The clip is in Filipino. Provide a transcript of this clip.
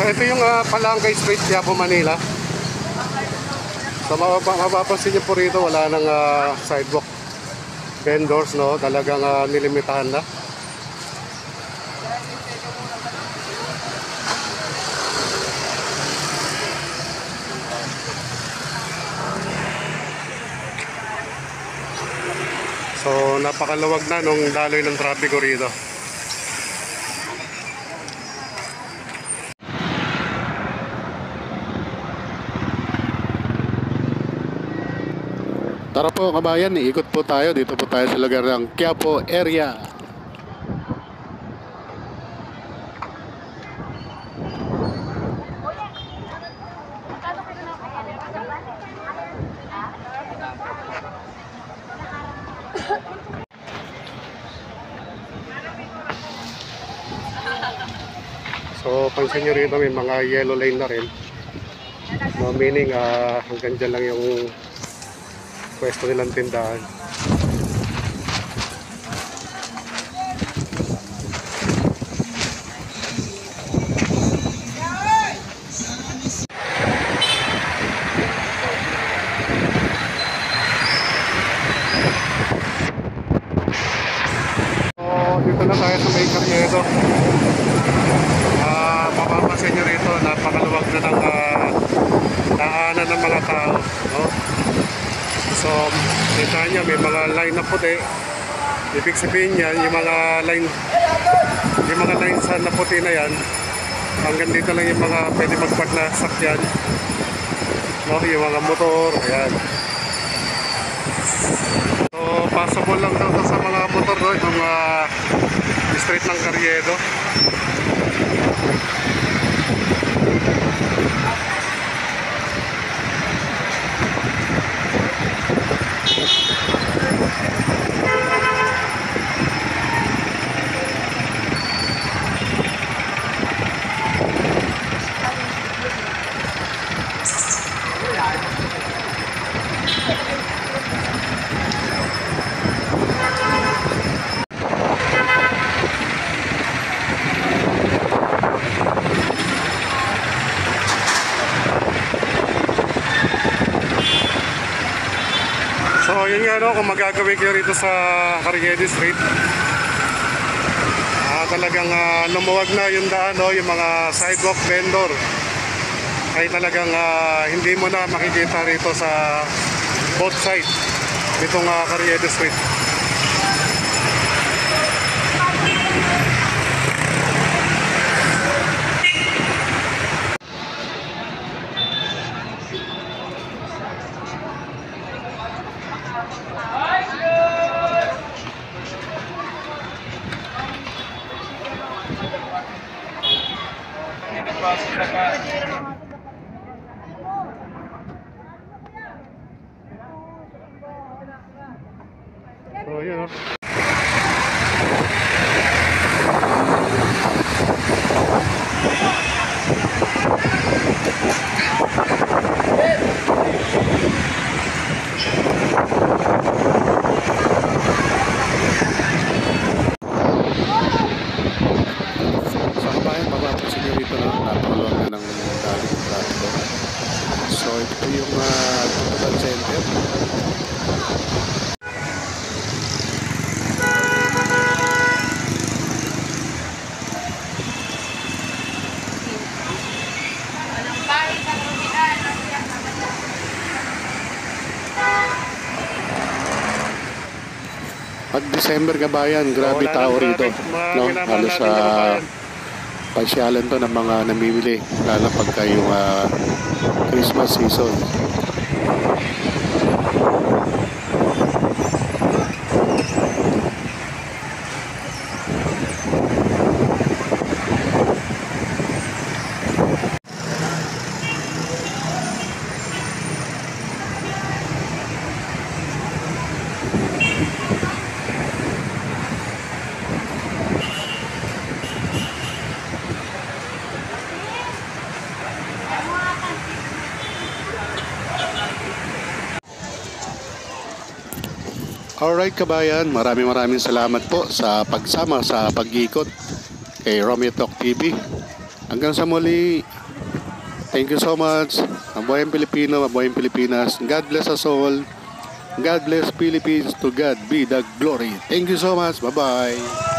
ito yung Palangka Street, Quiapo, Manila. So mapapansin niyo po rito, wala nang sidewalk vendors, no? Talagang nilimitahan na. So napakaluwag na nung daloy ng trapiko rito. Tara po kabayan, iikot po tayo. Dito po tayo sa lugar ng Quiapo area. So pansin nyo rito may mga yellow lane na rin, no, meaning hanggang dyan lang yung pwesto nilang tindahan. So dito na tayo sa may Carriedo. Mapapansin nyo rito, napakaluwag na ng daanan ng mga tao, no? So kita nyo may mga line na puti. Ibig sabihin yan, yung mga line sa na puti na yan, hanggang dito lang yung mga pwede magpark na sakyan, no? Yung mga motor, ayan. So passable lang daw sa mga motor, no? Yung street ng Carriedo. So yun nga, no, kung magagawin kayo rito sa Carriedo Street, talagang lumuwag na yung daan, no, yung mga sidewalk vendor ay talagang hindi mo na makikita rito sa both side nitong Carriedo Street. So yun, so ito yung Total Center. Pag December kabayan, grabe tao rito, no? Halos sa pasyalan to ng mga namimili, lalo pagka yung Christmas season. Alright kabayan, maraming salamat po sa pagsama sa pag-ikot kay Romeo Talk TV. Hanggang sa muli. Thank you so much. Mabuhay ang Pilipino, mabuhay ang Pilipinas. God bless us all. God bless Philippines. To God be the glory. Thank you so much. Bye-bye.